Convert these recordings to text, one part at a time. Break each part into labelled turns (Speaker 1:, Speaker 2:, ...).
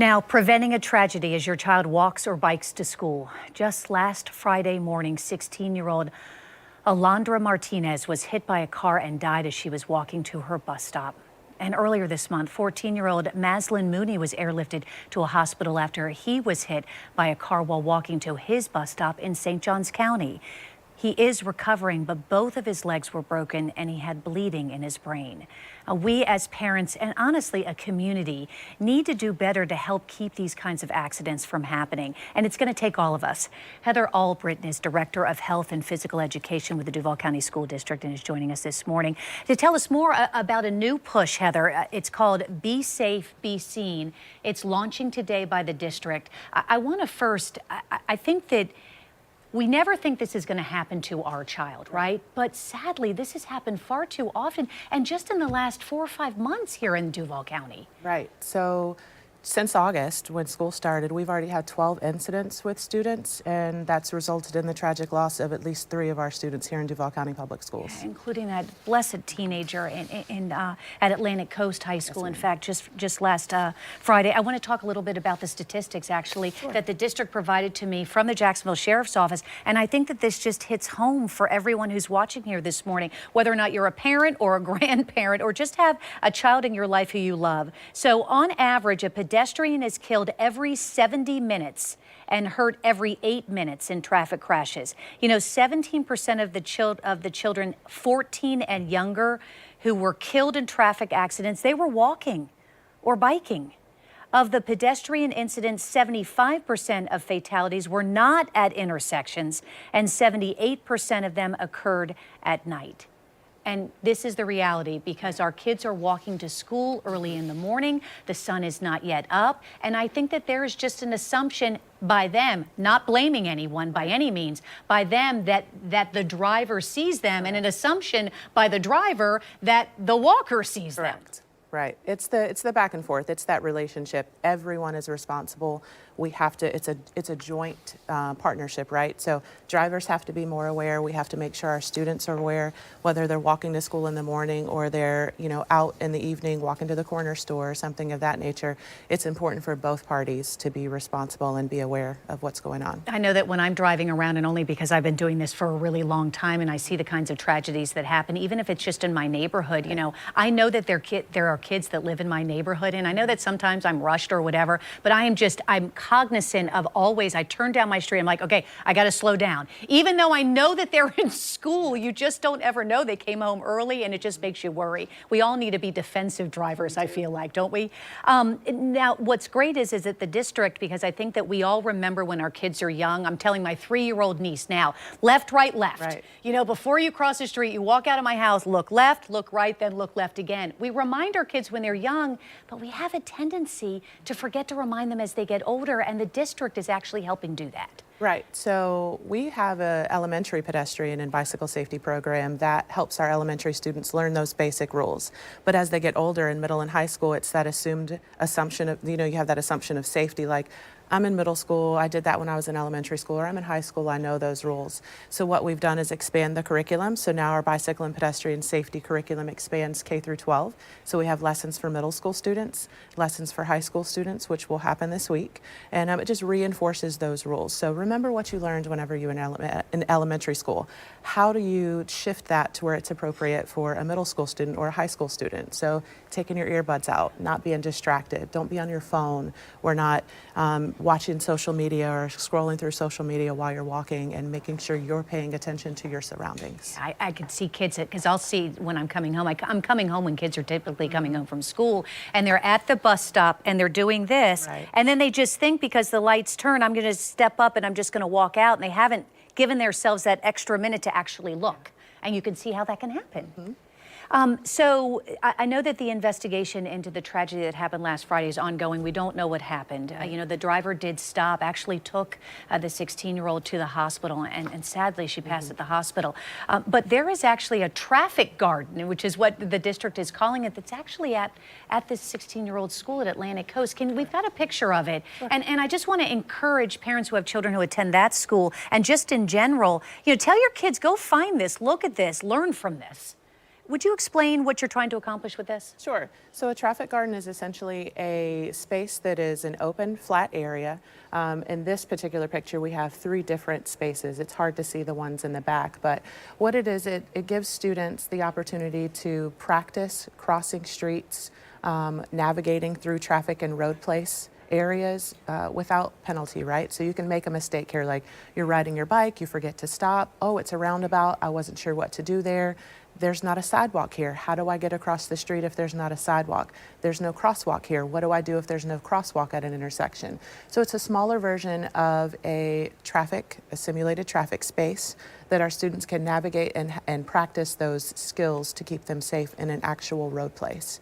Speaker 1: Now, preventing a tragedy as your child walks or bikes to school. Just last Friday morning, 16-year-old Alondra Martinez was hit by a car and died as she was walking to her bus stop. And earlier this month, 14-year-old Maslin Mooney was airlifted to a hospital after he was hit by a car while walking to his bus stop in St. Johns County. He is recovering, but both of his legs were broken and he had bleeding in his brain. We as parents and honestly a community need to do better to help keep these kinds of accidents from happening. And it's going to take all of us. Heather Albritton is Director of Health and Physical Education with the Duval County School District and is joining us this morning to tell us more about a new push, Heather. It's called Be Safe, Be Seen. It's launching today by the district. I want to first, I think that we never think this is going to happen to our child, right? But sadly, this has happened far too often, and just in the last 4 or 5 months here in Duval County.
Speaker 2: Right. So since August, when school started, we've already had 12 incidents with students, and that's resulted in the tragic loss of at least 3 of our students here in Duval County Public Schools.
Speaker 1: Including that blessed teenager at Atlantic Coast High School. Yes, in fact, just last Friday. I want to talk a little bit about the statistics, actually, that the district provided to me from the Jacksonville Sheriff's Office. And I think that this just hits home for everyone who's watching here this morning, whether or not you're a parent or a grandparent or just have a child in your life who you love. So on average, a pedestrian is killed every 70 minutes and hurt every 8 minutes in traffic crashes. You know, 17% of the children 14 and younger who were killed in traffic accidents, they were walking or biking. Of the pedestrian incidents, 75% of fatalities were not at intersections, and 78% of them occurred at night. And this is the reality because our kids are walking to school early in the morning. The sun is not yet up. And I think that there is just an assumption by them, not blaming anyone by any means, by them that the driver sees them, and an assumption by the driver that the walker sees them.
Speaker 2: Right. It's the back and forth. It's that relationship. Everyone is responsible. We have to, it's a joint partnership, right? So drivers have to be more aware. We have to make sure our students are aware, whether they're walking to school in the morning or they're, out in the evening walking to the corner store or something of that nature. It's important for both parties to be responsible and be aware of what's going on.
Speaker 1: I know that when I'm driving around, and only because I've been doing this for a really long time, and I see the kinds of tragedies that happen, even if it's just in my neighborhood, I know that there are kids that live in my neighborhood, and I know that sometimes I'm rushed or whatever, but I'm cognizant of always, I turn down my street, I'm like, okay, I got to slow down. Even though I know that they're in school, you just don't ever know. They came home early and it just makes you worry. We all need to be defensive drivers, I feel like, don't we? Now, what's great is that the district, because I think that we all remember when our kids are young, I'm telling my 3-year-old niece now, left, right, left. Right. Before you cross the street, you walk out of my house, look left, look right, then look left again. We remind our kids when they're young, but we have a tendency to forget to remind them as they get older, and the district is actually helping do that.
Speaker 2: Right. So we have an elementary pedestrian and bicycle safety program that helps our elementary students learn those basic rules. But as they get older in middle and high school, it's that assumption of, you have that assumption of safety, like, I'm in middle school, I did that when I was in elementary school, or I'm in high school, I know those rules. So what we've done is expand the curriculum. So now our bicycle and pedestrian safety curriculum expands K through 12. So we have lessons for middle school students, lessons for high school students, which will happen this week. And it just reinforces those rules. So remember what you learned whenever you were in elementary school. How do you shift that to where it's appropriate for a middle school student or a high school student? So taking your earbuds out, not being distracted, don't be on your phone, or not watching social media or scrolling through social media while you're walking, and making sure you're paying attention to your surroundings.
Speaker 1: I could see kids, because I'll see when I'm coming home. I'm coming home when kids are typically coming home from school, and they're at the bus stop and they're doing this, right. And then they just think because the lights turn, I'm going to step up and I'm just going to walk out, and they haven't given themselves that extra minute to actually look. And you can see how that can happen. Mm-hmm. So I know that the investigation into the tragedy that happened last Friday is ongoing. We don't know what happened. The driver did stop, actually took the 16-year-old to the hospital, and sadly she passed at the hospital. But there is actually a traffic garden, which is what the district is calling it, that's actually at this 16-year-old school at Atlantic Coast. We've got a picture of it. Sure. And I just want to encourage parents who have children who attend that school, and just in general, tell your kids, go find this, look at this, learn from this. Would you explain what you're trying to accomplish with this?
Speaker 2: Sure. So a traffic garden is essentially a space that is an open, flat area. In this particular picture, we have 3 different spaces. It's hard to see the ones in the back, but what it is, it gives students the opportunity to practice crossing streets, navigating through traffic and road place areas without penalty, right? So you can make a mistake here, like you're riding your bike, you forget to stop. Oh, it's a roundabout. I wasn't sure what to do there. There's not a sidewalk here. How do I get across the street if there's not a sidewalk? There's no crosswalk here. What do I do if there's no crosswalk at an intersection? So it's a smaller version of a simulated traffic space that our students can navigate and practice those skills to keep them safe in an actual road place.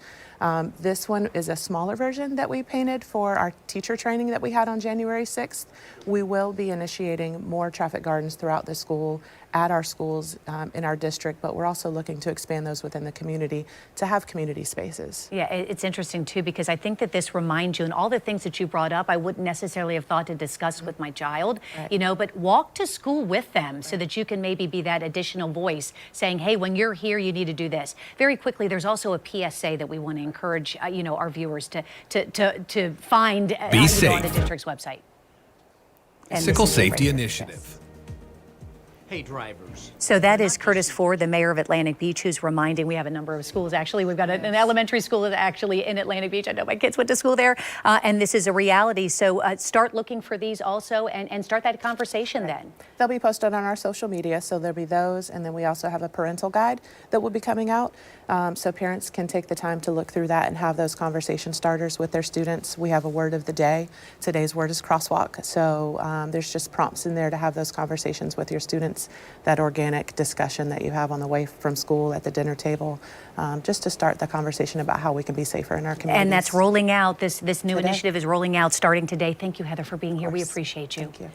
Speaker 2: This one is a smaller version that we painted for our teacher training that we had on January 6th. We will be initiating more traffic gardens throughout the school, at our schools in our district, but we're also looking to expand those within the community to have community spaces.
Speaker 1: Yeah, it's interesting too, because I think that this reminds you, and all the things that you brought up, I wouldn't necessarily have thought to discuss with my child,
Speaker 2: Right.
Speaker 1: you know, but walk to school with them so that you can maybe be that additional voice saying, hey, when you're here, you need to do this. Very quickly, there's also a PSA that we want to encourage, you know, our viewers to find on the district's website. And
Speaker 3: Sickle
Speaker 1: this is it right
Speaker 3: Safety
Speaker 1: here.
Speaker 3: Initiative.
Speaker 4: Hey, drivers.
Speaker 1: So that is Curtis Ford, the mayor of Atlantic Beach, who's reminding, we have a number of schools actually. We've got an elementary school that's actually in Atlantic Beach. I know my kids went to school there, and this is a reality. So start looking for these also and start that conversation then.
Speaker 2: They'll be posted on our social media, so there'll be those, and then we also have a parental guide that will be coming out, so parents can take the time to look through that and have those conversation starters with their students. We have a word of the day. Today's word is crosswalk, so there's just prompts in there to have those conversations with your students, that organic discussion that you have on the way from school at the dinner table, just to start the conversation about how we can be safer in our communities.
Speaker 1: And that's rolling out, this new
Speaker 2: Today.
Speaker 1: initiative is rolling out starting today. Thank you, Heather, for being here. We appreciate you.
Speaker 2: Thank you.